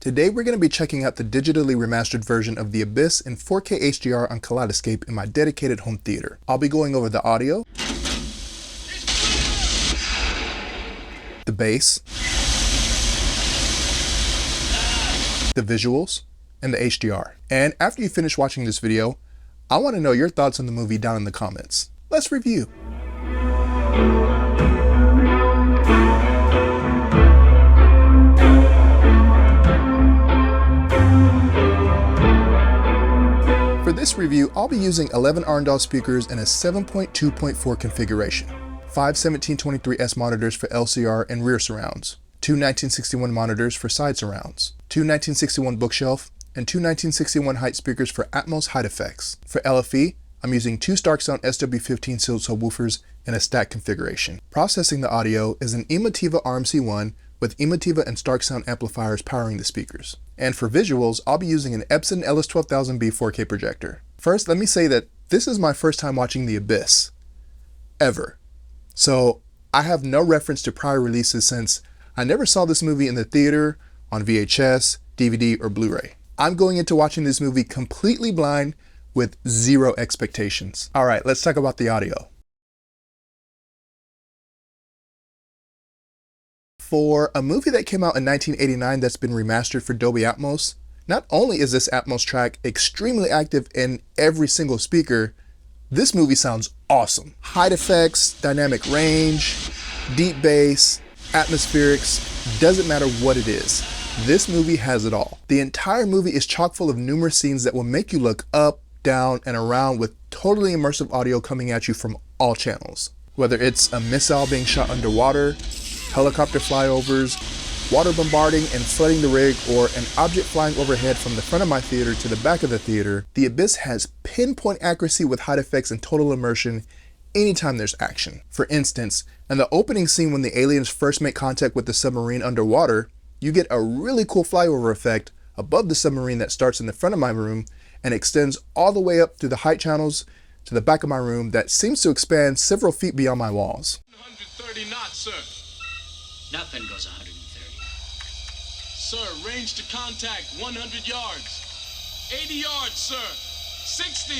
Today we're going to be checking out the digitally remastered version of The Abyss in 4K HDR on Kaleidescape in my dedicated home theater. I'll be going over the audio, the bass, the visuals, and the HDR. And after you finish watching this video, I want to know your thoughts on the movie down in the comments. Let's review. For this review, I'll be using 11 Arendal speakers in a 7.2.4 configuration, 5 1723S monitors for LCR and rear surrounds, 2 1961 monitors for side surrounds, 2 1961 bookshelf, and 2 1961 height speakers for Atmos height effects. For LFE, I'm using 2 Starksound SW15 sealed subwoofers in a stack configuration. Processing the audio is an Emotiva RMC1 with Emotiva and Starksound amplifiers powering the speakers. And for visuals, I'll be using an Epson LS12000B 4K projector. First, let me say that this is my first time watching The Abyss, ever. So I have no reference to prior releases since I never saw this movie in the theater, on VHS, DVD, or Blu-ray. I'm going into watching this movie completely blind with zero expectations. All right, let's talk about the audio. For a movie that came out in 1989 that's been remastered for Dolby Atmos, not only is this Atmos track extremely active in every single speaker, this movie sounds awesome. Height effects, dynamic range, deep bass, atmospherics, doesn't matter what it is. This movie has it all. The entire movie is chock full of numerous scenes that will make you look up, down, and around with totally immersive audio coming at you from all channels. Whether it's a missile being shot underwater, helicopter flyovers, water bombarding and flooding the rig, or an object flying overhead from the front of my theater to the back of the theater, The Abyss has pinpoint accuracy with height effects and total immersion anytime there's action. For instance, in the opening scene when the aliens first make contact with the submarine underwater, you get a really cool flyover effect above the submarine that starts in the front of my room and extends all the way up through the height channels to the back of my room that seems to expand several feet beyond my walls. 130 knots, sir. Nothing goes 130. Sir, range to contact 100 yards. 80 yards, sir. 60.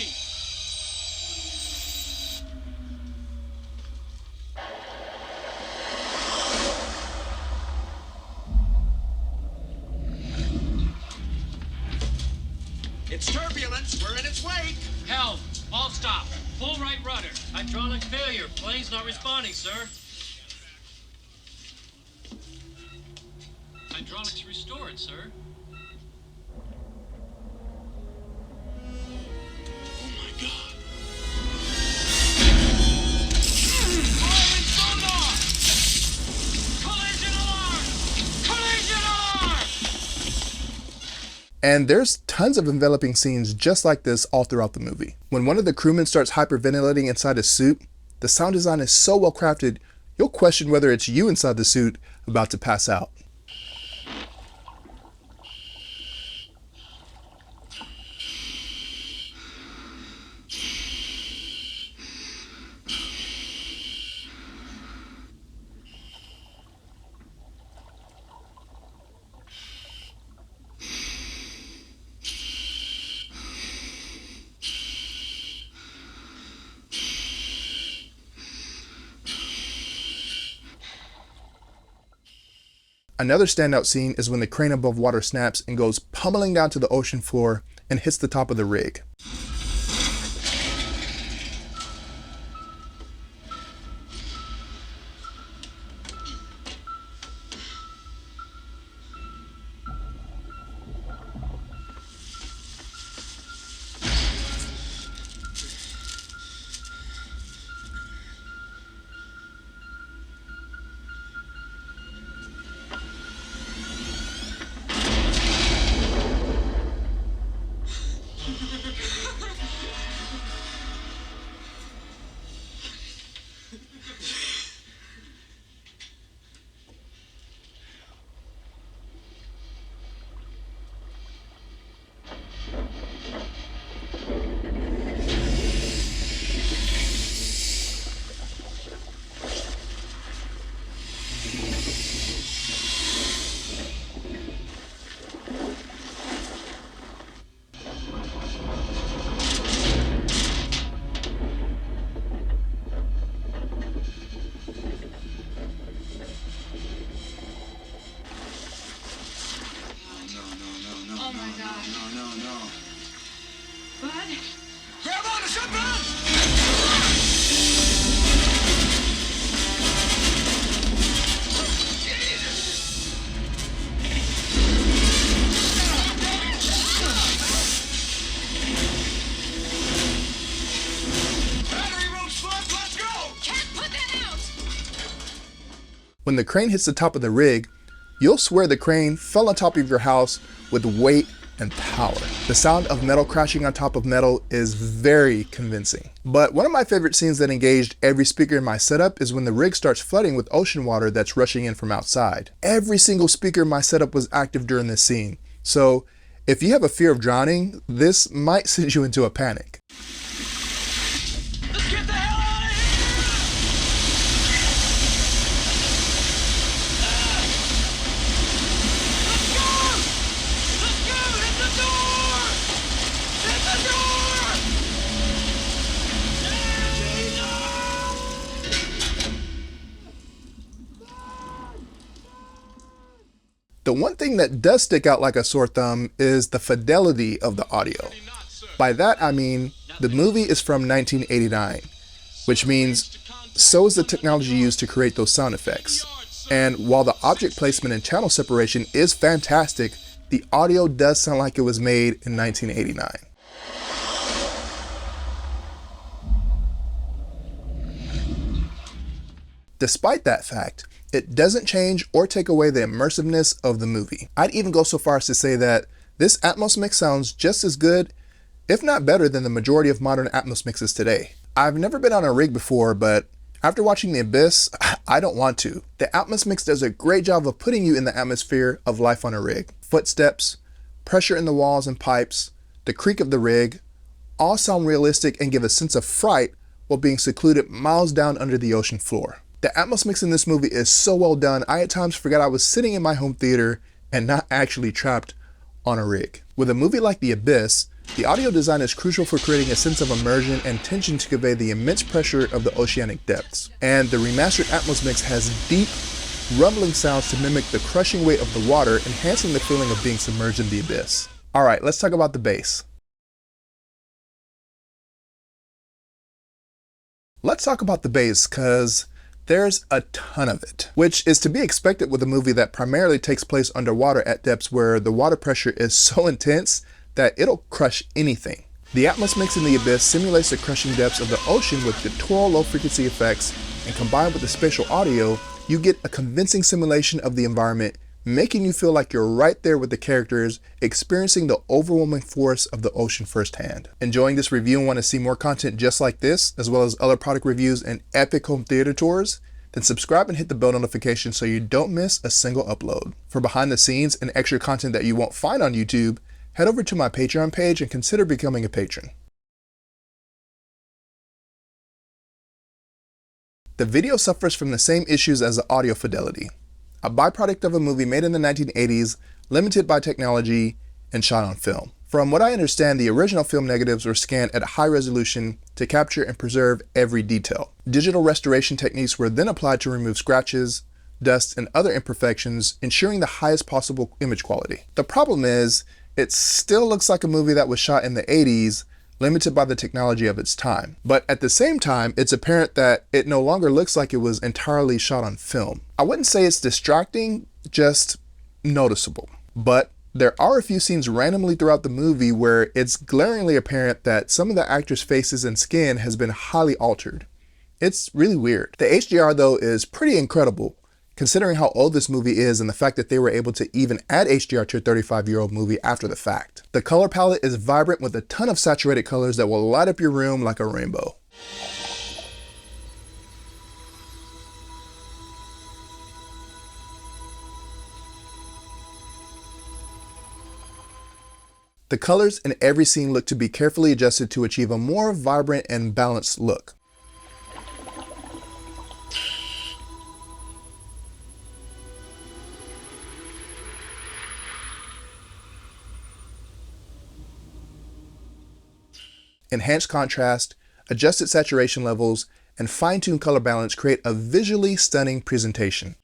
It's turbulence. We're in its wake. Helm, all stop. Full right rudder. Hydraulic failure. Plane's not responding, sir. Hydraulics restored, sir. Oh my God. Firing sonar! Collision alarm! Collision alarm! And there's tons of enveloping scenes just like this all throughout the movie. When one of the crewmen starts hyperventilating inside his suit, the sound design is so well crafted, you'll question whether it's you inside the suit about to pass out. Another standout scene is when the crane above water snaps and goes pummeling down to the ocean floor and hits the top of the rig. God. No. Bud? Grab on to something! Battery room's fucked, let's go! Can't put that out! When the crane hits the top of the rig, you'll swear the crane fell on top of your house with weight and power. The sound of metal crashing on top of metal is very convincing. But one of my favorite scenes that engaged every speaker in my setup is when the rig starts flooding with ocean water that's rushing in from outside. Every single speaker in my setup was active during this scene. So if you have a fear of drowning, this might send you into a panic. Let's get the hell out of here! Let's go! Hit the door! Hit the door! The one thing that does stick out like a sore thumb is the fidelity of the audio. By that I mean the movie is from 1989, which means so is the technology used to create those sound effects. And while the object placement and channel separation is fantastic, the audio does sound like it was made in 1989. Despite that fact, it doesn't change or take away the immersiveness of the movie. I'd even go so far as to say that this Atmos mix sounds just as good, if not better, than the majority of modern Atmos mixes today. I've never been on a rig before, but after watching The Abyss, I don't want to. The Atmos mix does a great job of putting you in the atmosphere of life on a rig. Footsteps, pressure in the walls and pipes, the creak of the rig, all sound realistic and give a sense of fright while being secluded miles down under the ocean floor. The Atmos mix in this movie is so well done, I at times forgot I was sitting in my home theater and not actually trapped on a rig. With a movie like The Abyss, the audio design is crucial for creating a sense of immersion and tension to convey the immense pressure of the oceanic depths. And the remastered Atmos mix has deep, rumbling sounds to mimic the crushing weight of the water, enhancing the feeling of being submerged in the abyss. Alright, let's talk about the bass. Let's talk about the bass, cause there's a ton of it, which is to be expected with a movie that primarily takes place underwater at depths where the water pressure is so intense that it'll crush anything. The Atmos mix in The Abyss simulates the crushing depths of the ocean with guttural low-frequency effects, and combined with the spatial audio, you get a convincing simulation of the environment, making you feel like you're right there with the characters, experiencing the overwhelming force of the ocean firsthand. Enjoying this review and want to see more content just like this, as well as other product reviews and epic home theater tours? Then subscribe and hit the bell notification so you don't miss a single upload. For behind the scenes and extra content that you won't find on YouTube, head over to my Patreon page and consider becoming a patron. The video suffers from the same issues as the audio fidelity, a byproduct of a movie made in the 1980s, limited by technology, and shot on film. From what I understand, the original film negatives were scanned at high resolution to capture and preserve every detail. Digital restoration techniques were then applied to remove scratches, dust, and other imperfections, ensuring the highest possible image quality. The problem is, it still looks like a movie that was shot in the 80s, limited by the technology of its time. But at the same time, it's apparent that it no longer looks like it was entirely shot on film. I wouldn't say it's distracting, just noticeable. But there are a few scenes randomly throughout the movie where it's glaringly apparent that some of the actors' faces and skin has been highly altered. It's really weird. The HDR though is pretty incredible, considering how old this movie is and the fact that they were able to even add HDR to a 35-year-old movie after the fact. The color palette is vibrant with a ton of saturated colors that will light up your room like a rainbow. The colors in every scene look to be carefully adjusted to achieve a more vibrant and balanced look. Enhanced contrast, adjusted saturation levels, and fine-tuned color balance create a visually stunning presentation.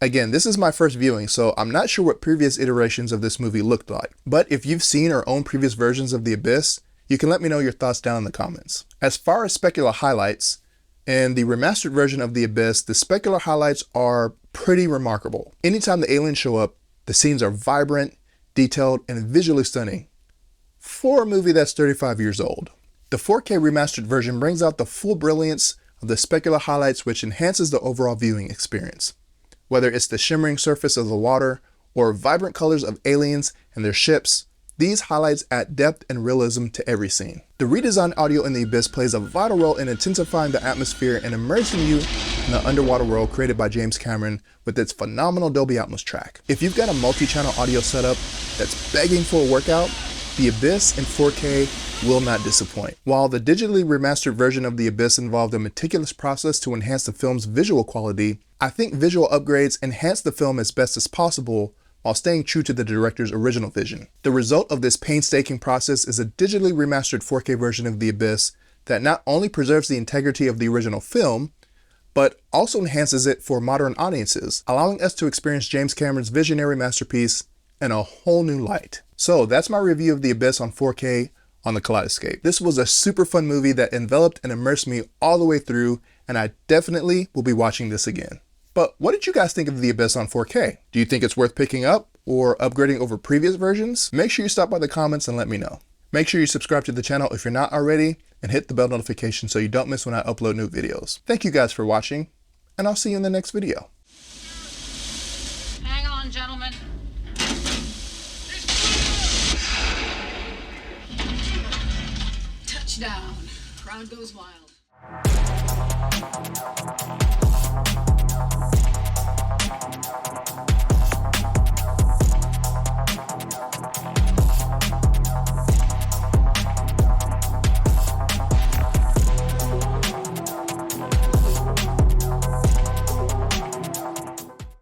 Again, this is my first viewing, so I'm not sure what previous iterations of this movie looked like. But if you've seen or owned previous versions of The Abyss, you can let me know your thoughts down in the comments. As far as specular highlights, in the remastered version of The Abyss, the specular highlights are pretty remarkable. Anytime the aliens show up, the scenes are vibrant, detailed, and visually stunning for a movie that's 35 years old. The 4K remastered version brings out the full brilliance of the specular highlights, which enhances the overall viewing experience. Whether it's the shimmering surface of the water or vibrant colors of aliens and their ships, these highlights add depth and realism to every scene. The redesigned audio in The Abyss plays a vital role in intensifying the atmosphere and immersing you in the underwater world created by James Cameron with its phenomenal Dolby Atmos track. If you've got a multi-channel audio setup that's begging for a workout, The Abyss in 4K will not disappoint. While the digitally remastered version of The Abyss involved a meticulous process to enhance the film's visual quality, I think visual upgrades enhance the film as best as possible while staying true to the director's original vision. The result of this painstaking process is a digitally remastered 4K version of The Abyss that not only preserves the integrity of the original film, but also enhances it for modern audiences, allowing us to experience James Cameron's visionary masterpiece in a whole new light. So that's my review of The Abyss on 4K on the Kaleidescape. This was a super fun movie that enveloped and immersed me all the way through, and I definitely will be watching this again. But what did you guys think of The Abyss on 4K? Do you think it's worth picking up or upgrading over previous versions? Make sure you stop by the comments and let me know. Make sure you subscribe to the channel if you're not already, and hit the bell notification so you don't miss when I upload new videos. Thank you guys for watching, and I'll see you in the next video. Hang on, gentlemen. Touchdown. Crowd goes wild.